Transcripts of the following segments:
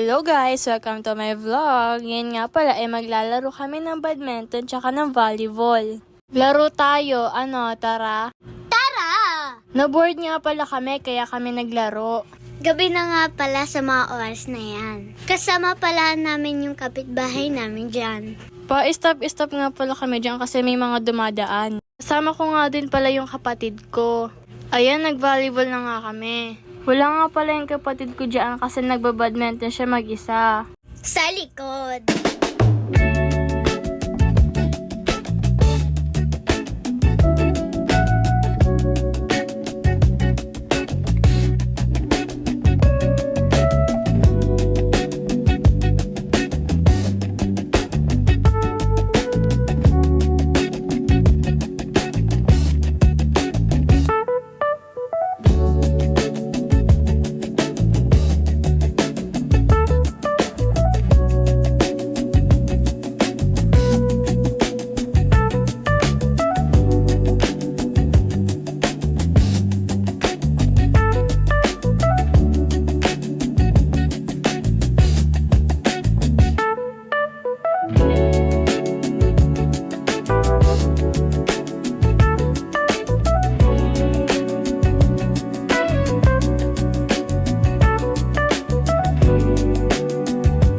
Hello guys! Welcome to my vlog. Ngayon nga pala ay maglalaro kami ng badminton tsaka ng volleyball. Laro tayo. Ano, tara? Tara! Na-board nga pala kami kaya kami naglaro. Gabi na nga pala sa mga oras na yan. Kasama pala namin yung kapitbahay namin dyan. Pa-stop nga pala kami dyan kasi may mga dumadaan. Kasama ko nga din pala yung kapatid ko. Ayan, nag-volleyball na nga kami. Wala nga pala yung kapatid ko dyan kasi nagbabadminton siya mag-isa. Sa likod.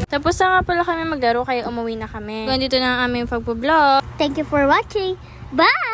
Tapos na nga pala kami maglaro kaya umuwi na kami. Ganito na ang aming pagpo-vlog. Thank you for watching. Bye!